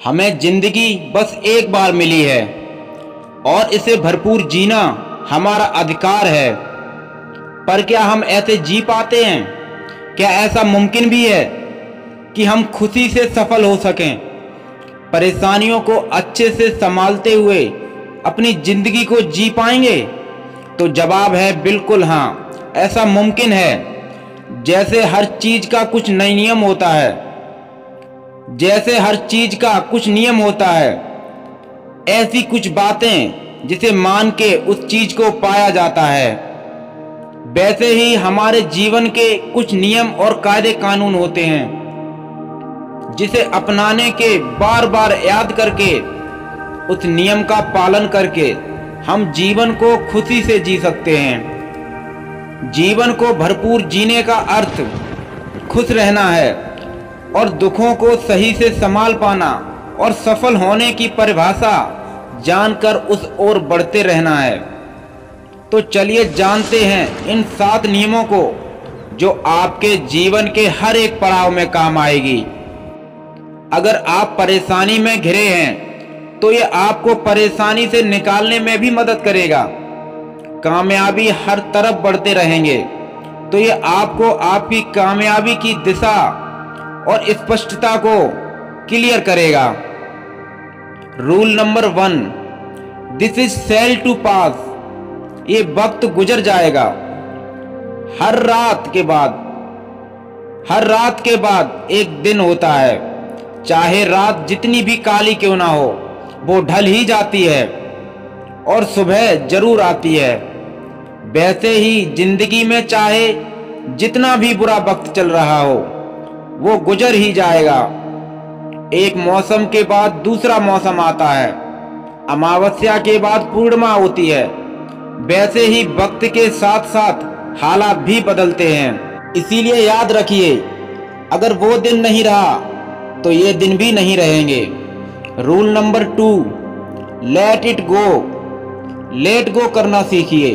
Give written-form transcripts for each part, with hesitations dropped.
हमें जिंदगी बस एक बार मिली है और इसे भरपूर जीना हमारा अधिकार है। पर क्या हम ऐसे जी पाते हैं? क्या ऐसा मुमकिन भी है कि हम खुशी से सफल हो सकें, परेशानियों को अच्छे से संभालते हुए अपनी जिंदगी को जी पाएंगे? तो जवाब है बिल्कुल हाँ, ऐसा मुमकिन है। जैसे हर चीज का कुछ नई नियम होता है, जैसे हर चीज का कुछ नियम होता है, ऐसी कुछ बातें जिसे मान के उस चीज को पाया जाता है, वैसे ही हमारे जीवन के कुछ नियम और कायदे कानून होते हैं जिसे अपनाने के बार बार याद करके, उस नियम का पालन करके हम जीवन को खुशी से जी सकते हैं। जीवन को भरपूर जीने का अर्थ खुश रहना है और दुखों को सही से संभाल पाना और सफल होने की परिभाषा जानकर उस ओर बढ़ते रहना है। तो चलिए जानते हैं इन 7 नियमों को जो आपके जीवन के हर एक पड़ाव में काम आएगी। अगर आप परेशानी में घिरे हैं तो ये आपको परेशानी से निकालने में भी मदद करेगा। कामयाबी हर तरफ बढ़ते रहेंगे तो ये आपको आपकी कामयाबी की दिशा और स्पष्टता को क्लियर करेगा। Rule number 1, this is sell to pass. ये वक्त गुजर जाएगा। हर रात के बाद एक दिन होता है। चाहे रात जितनी भी काली क्यों ना हो, वो ढल ही जाती है और सुबह जरूर आती है। वैसे ही जिंदगी में चाहे जितना भी बुरा वक्त चल रहा हो, वो गुजर ही जाएगा। एक मौसम के बाद दूसरा मौसम आता है, अमावस्या के बाद पूर्णिमा होती है। वैसे ही वक्त के साथ साथ हालात भी बदलते हैं। इसीलिए याद रखिए, अगर वो दिन नहीं रहा तो ये दिन भी नहीं रहेंगे। Rule number 2, let it go. Let go करना सीखिए।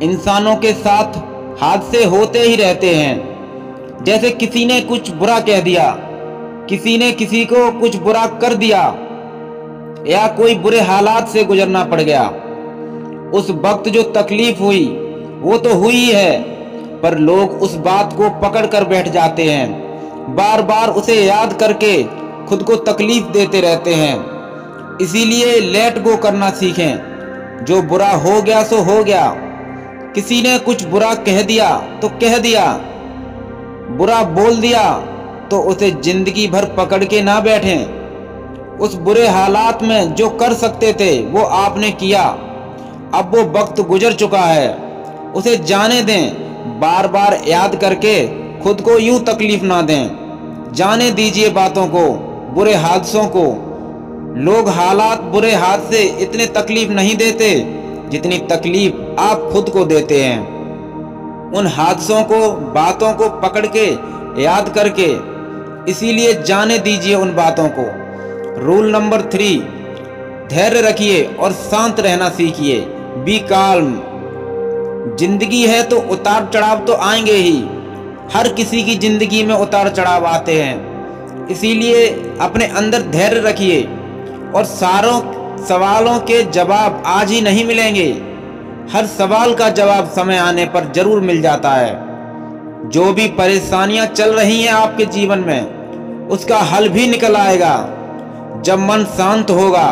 इंसानों के साथ हादसे होते ही रहते हैं। जैसे किसी ने कुछ बुरा कह दिया, किसी ने किसी को कुछ बुरा कर दिया, या कोई बुरे हालात से गुजरना पड़ गया। उस वक्त जो तकलीफ हुई वो तो हुई है, पर लोग उस बात को पकड़ कर बैठ जाते हैं, बार बार उसे याद करके खुद को तकलीफ देते रहते हैं। इसीलिए लेट गो करना सीखें। जो बुरा हो गया सो हो गया। किसी ने कुछ बुरा कह दिया तो कह दिया, बुरा बोल दिया तो उसे जिंदगी भर पकड़ के ना बैठें। उस बुरे हालात में जो कर सकते थे वो आपने किया। अब वो वक्त गुजर चुका है, उसे जाने दें। बार बार याद करके खुद को यूं तकलीफ ना दें। जाने दीजिए बातों को, बुरे हादसों को। लोग हालात बुरे हादसे इतने तकलीफ नहीं देते जितनी तकलीफ आप खुद को देते हैं उन हादसों को, बातों को पकड़ के याद करके। इसीलिए जाने दीजिए उन बातों को। रूल नंबर 3, धैर्य रखिए और शांत रहना सीखिए। Be calm. जिंदगी है तो उतार चढ़ाव तो आएंगे ही। हर किसी की जिंदगी में उतार चढ़ाव आते हैं। इसीलिए अपने अंदर धैर्य रखिए और सारों सवालों के जवाब आज ही नहीं मिलेंगे। हर सवाल का जवाब समय आने पर जरूर मिल जाता है। जो भी परेशानियां चल रही हैं आपके जीवन में, उसका हल भी निकल आएगा। जब मन शांत होगा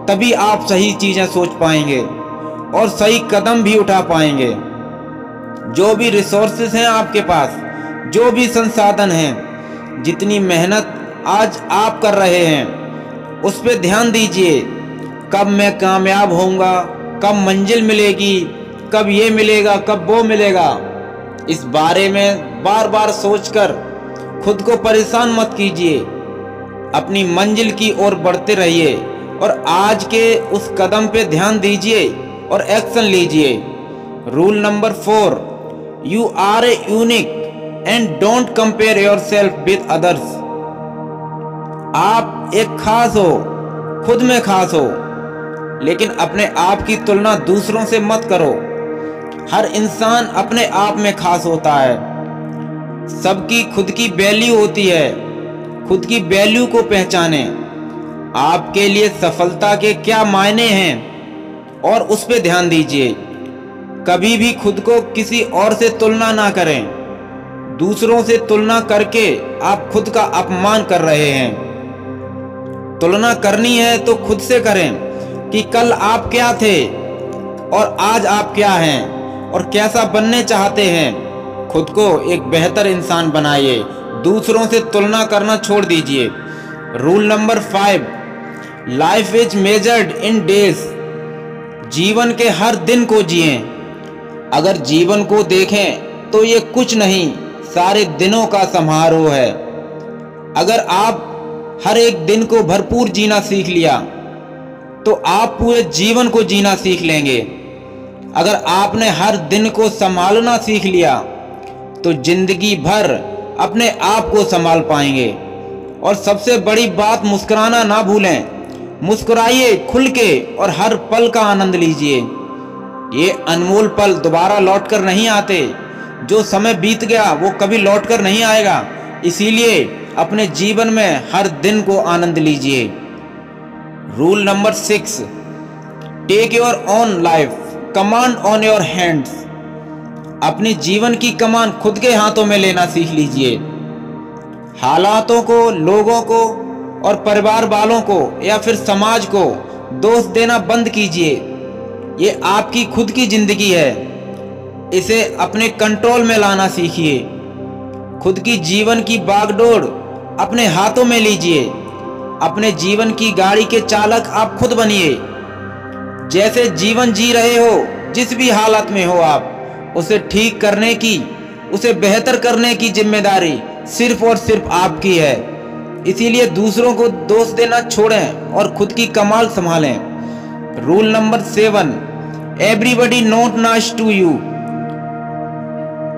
तभी आप सही चीजें सोच पाएंगे और सही कदम भी उठा पाएंगे। जो भी रिसोर्सेस हैं आपके पास, जो भी संसाधन हैं, जितनी मेहनत आज आप कर रहे हैं, उस पर ध्यान दीजिए। कब मैं कामयाब होऊंगा, कब मंजिल मिलेगी, कब ये मिलेगा, कब वो मिलेगा, इस बारे में बार बार सोचकर खुद को परेशान मत कीजिए। अपनी मंजिल की ओर बढ़ते रहिए और आज के उस कदम पे ध्यान दीजिए और एक्शन लीजिए। Rule number 4, you are a unique and don't compare yourself with others. आप एक खास हो, खुद में खास हो, लेकिन अपने आप की तुलना दूसरों से मत करो। हर इंसान अपने आप में खास होता है। सबकी खुद की वैल्यू होती है। खुद की वैल्यू को पहचानें। आपके लिए सफलता के क्या मायने हैं और उस पे ध्यान दीजिए। कभी भी खुद को किसी और से तुलना ना करें। दूसरों से तुलना करके आप खुद का अपमान कर रहे हैं। तुलना करनी है तो खुद से करें कि कल आप क्या थे और आज आप क्या हैं और कैसा बनने चाहते हैं। खुद को एक बेहतर इंसान बनाइए, दूसरों से तुलना करना छोड़ दीजिए। Rule number 5, life is measured in days. जीवन के हर दिन को जिएं। अगर जीवन को देखें तो ये कुछ नहीं, सारे दिनों का समारोह है। अगर आप हर एक दिन को भरपूर जीना सीख लिया तो आप पूरे जीवन को जीना सीख लेंगे। अगर आपने हर दिन को संभालना सीख लिया तो जिंदगी भर अपने आप को संभाल पाएंगे। और सबसे बड़ी बात, मुस्कुराना ना भूलें। मुस्कुराइए खुल के और हर पल का आनंद लीजिए। ये अनमोल पल दोबारा लौटकर नहीं आते। जो समय बीत गया वो कभी लौटकर नहीं आएगा। इसीलिए अपने जीवन में हर दिन को आनंद लीजिए। Rule number 6, take your own life, command on your hands. अपने जीवन की कमान खुद के हाथों में लेना सीख लीजिए। हालातों को, लोगों को और परिवार वालों को या फिर समाज को दोष देना बंद कीजिए। ये आपकी खुद की जिंदगी है, इसे अपने कंट्रोल में लाना सीखिए। खुद की जीवन की बागडोर अपने हाथों में लीजिए। अपने जीवन की गाड़ी के चालक आप खुद बनिए। जैसे जीवन जी रहे हो, जिस भी हालत में हो आप, उसे ठीक करने की, उसे बेहतर करने की जिम्मेदारी सिर्फ और सिर्फ आपकी है। इसीलिए दूसरों को दोष देना छोड़ें और खुद की कमाल संभालें। Rule number 7, everybody not nice to you.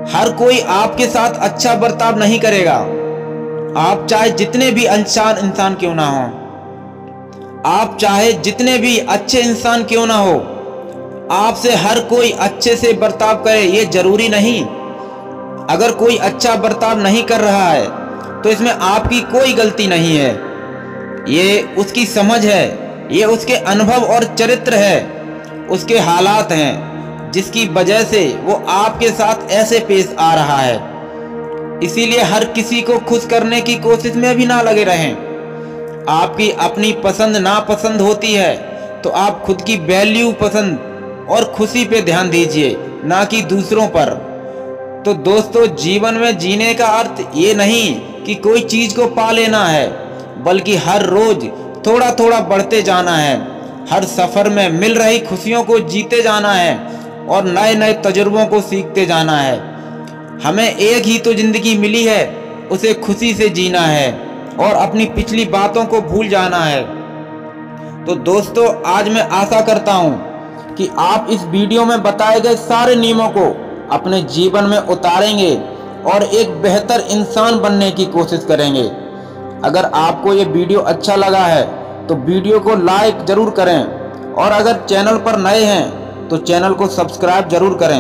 हर कोई आपके साथ अच्छा बर्ताव नहीं करेगा। आप चाहे जितने भी अच्छा इंसान क्यों ना हो, आप चाहे जितने भी अच्छे इंसान क्यों ना हो, आपसे हर कोई अच्छे से बर्ताव करे ये जरूरी नहीं। अगर कोई अच्छा बर्ताव नहीं कर रहा है तो इसमें आपकी कोई गलती नहीं है। ये उसकी समझ है, ये उसके अनुभव और चरित्र है, उसके हालात हैं जिसकी वजह से वो आपके साथ ऐसे पेश आ रहा है। इसीलिए हर किसी को खुश करने की कोशिश में भी ना लगे रहें। आपकी अपनी पसंद नापसंद होती है तो आप खुद की वैल्यू, पसंद और खुशी पे ध्यान दीजिए, ना कि दूसरों पर। तो दोस्तों, जीवन में जीने का अर्थ ये नहीं कि कोई चीज को पा लेना है, बल्कि हर रोज थोड़ा थोड़ा बढ़ते जाना है। हर सफर में मिल रही खुशियों को जीते जाना है और नए नए तजुर्बों को सीखते जाना है। हमें एक ही तो जिंदगी मिली है, उसे खुशी से जीना है और अपनी पिछली बातों को भूल जाना है। तो दोस्तों, आज मैं आशा करता हूँ कि आप इस वीडियो में बताए गए सारे नियमों को अपने जीवन में उतारेंगे और एक बेहतर इंसान बनने की कोशिश करेंगे। अगर आपको ये वीडियो अच्छा लगा है तो वीडियो को लाइक जरूर करें और अगर चैनल पर नए हैं तो चैनल को सब्सक्राइब जरूर करें।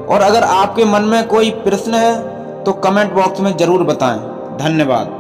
और अगर आपके मन में कोई प्रश्न है तो कमेंट बॉक्स में जरूर बताएं। धन्यवाद।